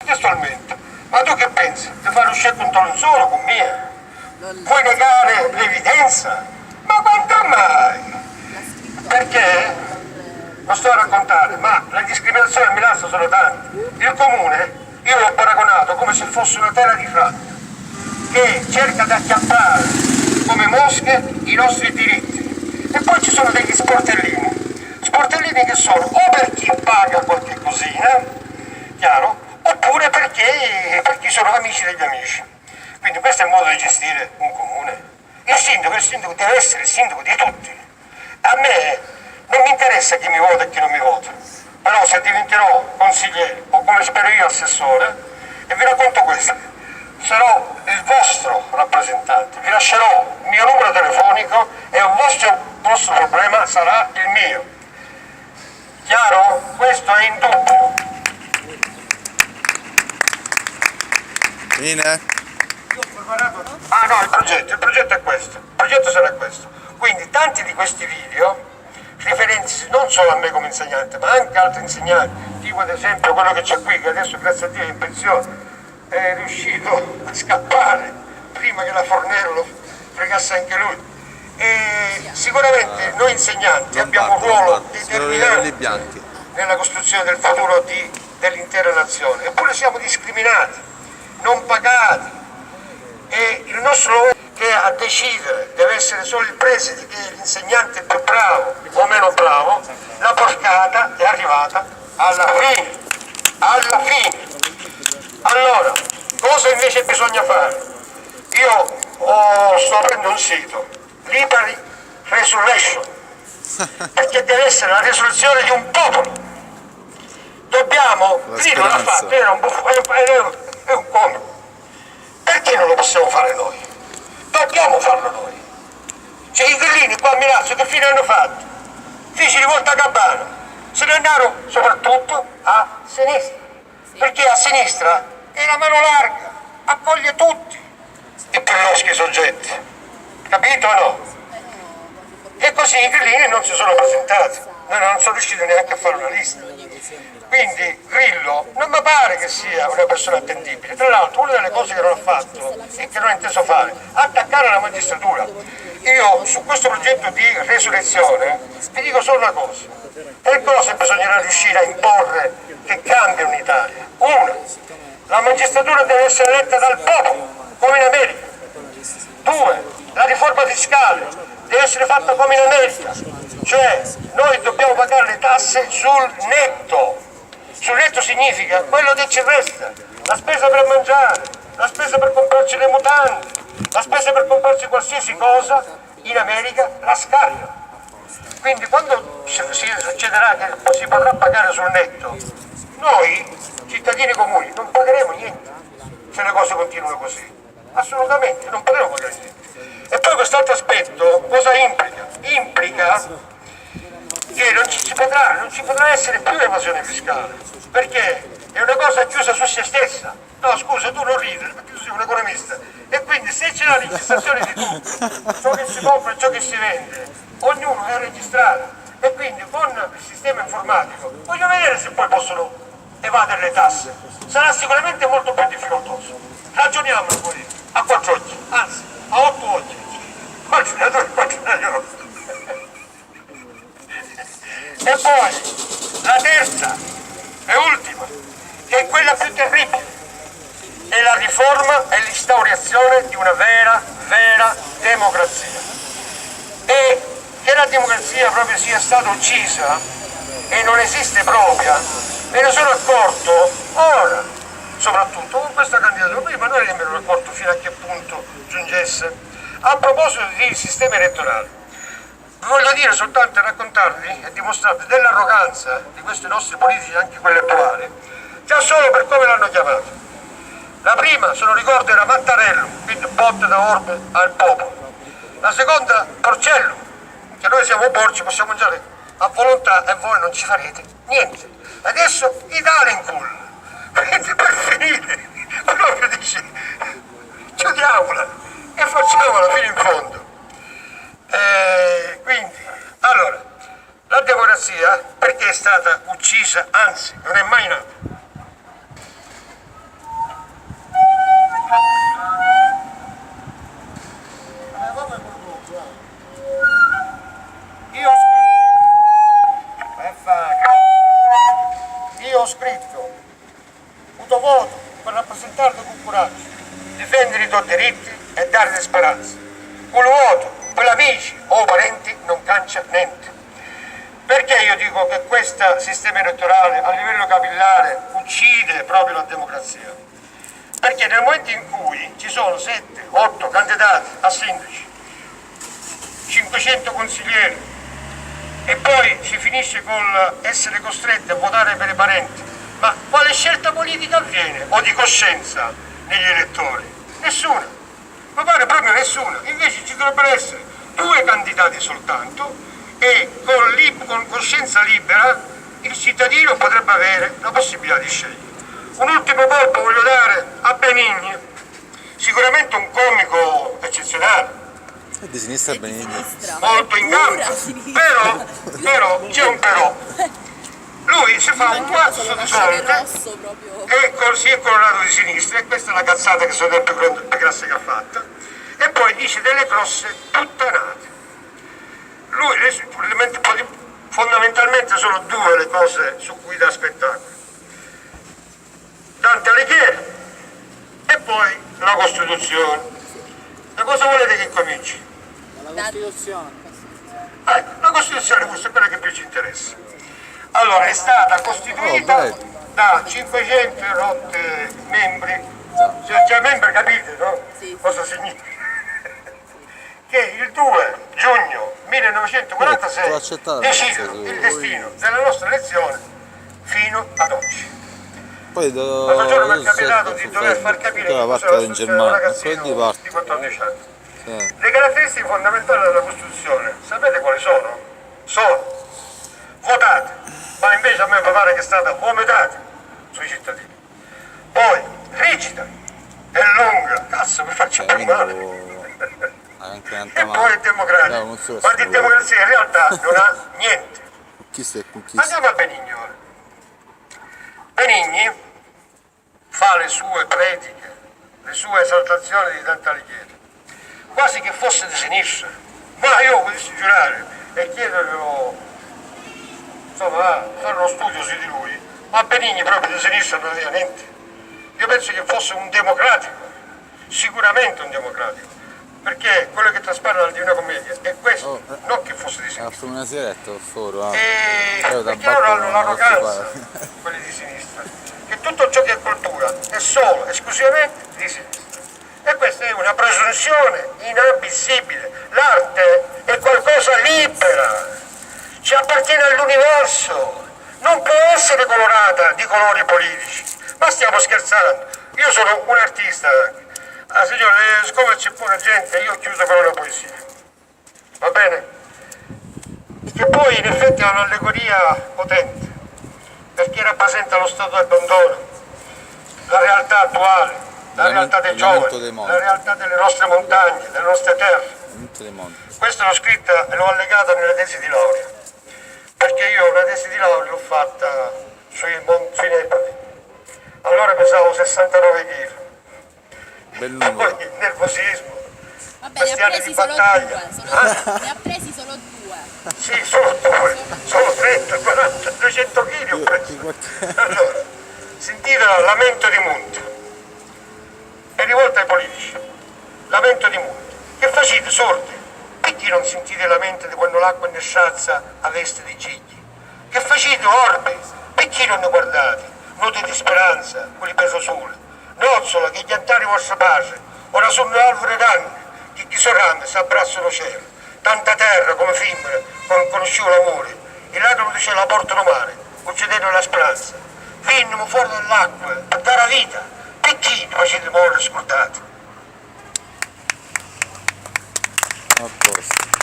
testualmente, ma tu che pensi? Di fare uscire un tono solo con me? Puoi negare l'evidenza? Ma quanto mai? Perché, lo sto a raccontare, ma le discriminazioni a Milano sono tante. Il comune, io l'ho paragonato come se fosse una terra di frana, che cerca di acchiappare come mosche i nostri diritti. E poi ci sono degli sportellini che sono o per chi paga qualche cosina, chiaro, oppure per chi sono amici degli amici. Quindi questo è il modo di gestire un comune. Il sindaco deve essere il sindaco di tutti. A me non mi interessa chi mi vota e chi non mi vota, però se diventerò consigliere o come spero io assessore, e vi racconto questo, sarò il vostro rappresentante, vi lascerò il mio numero telefonico e un vostro problema sarà il mio. Chiaro? Questo è indubbio. Bene. Ah no, il progetto è questo, il progetto sarà questo. Quindi tanti di questi video riferendosi non solo a me come insegnante, ma anche a altri insegnanti, tipo ad esempio quello che c'è qui, che adesso grazie a Dio è in pensione, è riuscito a scappare prima che la Fornero lo fregasse anche lui. E sicuramente noi insegnanti abbiamo un ruolo determinante nella costruzione del futuro dell'intera nazione, eppure siamo discriminati, non pagati, e il nostro lavoro che a decidere deve essere solo il preside, che è l'insegnante più bravo o meno bravo. La porcata è arrivata alla fine. Allora, cosa invece bisogna fare? Io sto aprendo un sito, Liberi Resurrection, perché deve essere la risurrezione di un popolo. Dobbiamo, lì non l'ha fatto, è un comico. Perché non lo possiamo fare noi? Dobbiamo farlo noi. Cioè i grillini qua a Milano che fine hanno fatto? Feci di volta a Gabbana, se ne andarono soprattutto a sinistra, perché a sinistra è la mano larga, accoglie tutti i più loschi soggetti, capito o no? E così i grillini non si sono presentati, noi non sono riusciti neanche a fare una lista. Quindi Grillo non mi pare che sia una persona attendibile. Tra l'altro una delle cose che non ha fatto e che non ha inteso fare, attaccare la magistratura. Io su questo progetto di resurrezione vi dico solo una cosa. Tre cose bisognerà riuscire a imporre che cambiano in Italia. Una, la magistratura deve essere eletta dal popolo, come in America. Due, la riforma fiscale deve essere fatta come in America, cioè noi dobbiamo pagare le tasse sul netto. Sul netto significa quello che ci resta, la spesa per mangiare, la spesa per comprarci le mutande, la spesa per comprarci qualsiasi cosa, in America la scarica. Quindi quando succederà che si potrà pagare sul netto, noi cittadini comuni non pagheremo niente se le cose continuano così. Assolutamente, non potremo pagare niente. E poi quest'altro aspetto cosa implica? Implica che non ci potrà essere più evasione fiscale, perché è una cosa chiusa su se stessa. No, scusa, tu non ridere perché tu sei un economista, e quindi se c'è la registrazione di tutto, ciò che si compra e ciò che si vende, ognuno è registrato, e quindi con il sistema informatico voglio vedere se poi possono evadere le tasse. Sarà sicuramente molto più difficoltoso. Ragioniamo poi a 4 occhi, anzi a 8 occhi. E poi la terza e ultima, che è quella più terribile, è la riforma e l'instaurazione di una vera democrazia. E che la democrazia proprio sia stata uccisa e non esiste propria, me ne sono accorto ora, soprattutto con questa candidatura. Prima non me ne ero accorto fino a che punto giungesse. A proposito di sistema elettorale, voglio dire soltanto raccontarvi e dimostrarvi dell'arroganza di questi nostri politici, anche quelli attuali, già solo per come l'hanno chiamato. La prima, se non ricordo, era Mattarello, quindi botte da orbe al popolo. La seconda, Porcello, che noi siamo porci, possiamo mangiare a volontà e voi non ci farete niente. Adesso Italiancool, quindi per finire, proprio dice, chiudiamola e facciamola fino in fondo. Quindi, allora, la democrazia perché è stata uccisa, anzi non è mai nata. avuto voto per rappresentarlo con coraggio, difendere i tuoi diritti e dare speranza. Con il voto, per amici o parenti non cambia niente. Perché io dico che questo sistema elettorale a livello capillare uccide proprio la democrazia? Perché nel momento in cui ci sono 7-8 candidati a sindaci, 500 consiglieri e poi si finisce con essere costretti a votare per i parenti, ma quale scelta politica avviene o di coscienza negli elettori? Nessuna, mi pare proprio nessuna. Invece ci dovrebbero essere 2 candidati soltanto e con coscienza libera il cittadino potrebbe avere la possibilità di scegliere. Un ultimo colpo voglio dare a Benigni, sicuramente un comico eccezionale, Di sinistra Benigni. molto in gamba, però c'è un però. Lui si fa un mazzo di soldi e si è colorato di sinistra, e questa è la cazzata che sono le più grosse che ha fatto, e poi dice delle grosse puttanate. Lui fondamentalmente sono 2 le cose su cui dà spettacolo: Dante Alighieri e poi la Costituzione. Da cosa volete che cominci? La Costituzione. La Costituzione forse è quella che più ci interessa. Allora, è stata costituita da 500 e rotte membri, cioè membri, capite, no? Sì. Cosa significa? Che il 2 giugno 1946 decidono il destino della nostra nazione fino ad oggi. Poi L'altro giorno mi è capitato di dover far capire che cosa era successo a un ragazzino di 14 anni. Le caratteristiche fondamentali della Costituzione, sapete quali sono? Sono votate, ma invece a me mi pare che è stata ometata sui cittadini. Poi rigida e lunga, cazzo mi faccio per male. E poi è democratica, ma di democrazia in realtà non ha niente. Andiamo a Benigni ora. Benigni fa le sue prediche, le sue esaltazioni di Dante Alighieri, quasi che fosse di sinistra, ma io potessi giurare e chiederglielo, insomma, fare uno studio su di lui, ma Benigni proprio di sinistra non aveva niente. Io penso che fosse un democratico, sicuramente un democratico, perché quello che traspare dalla Divina Commedia è questo, non che fosse di sinistra. Una sigaretta fuori, perché loro hanno l'arroganza, quelli di sinistra, che tutto ciò che è cultura è solo, esclusivamente di sinistra. E questa è una presunzione inammissibile. L'arte è qualcosa libera, ci appartiene all'universo, non può essere colorata di colori politici. Ma stiamo scherzando? Io sono un artista anche. Signore, siccome c'è poca gente, io ho chiuso con una poesia. Va bene? Che poi in effetti è un'allegoria potente, perché rappresenta lo stato d'abbandono, la realtà attuale, la realtà dei giovani, la realtà delle nostre montagne, delle nostre terre. Questo l'ho scritta e l'ho allegata nella tesi di laurea, perché io una tesi di laurea l'ho fatta sui Nepali. Allora pesavo 69 kg. Poi il nervosismo. Vabbè, ne ha presi solo 2. Ne ha presi solo 2. Sì, solo 2, solo 30, 40, 200 kg ho preso. Allora, si intitola Lamento di Munti. È rivolta ai politici. Lamento di Munti. Che facete, sordi? Perché non sentite lamento di quando l'acqua ne sciazza a veste di gigli? Che facete, orbi? Perché non ne guardate? Noti di speranza, quelli per il sole. Nozzola che gli altari vostra pace, ora sono le alberi d'anni, che chi sorrande si abbracciano cielo. Tanta terra come fibre, conoscivo l'amore, i lacrime di cielo la portano mare, uccidendo la speranza. Venniamo fuori dall'acqua a dare la vita, perché ne facete morire scordati? A posto.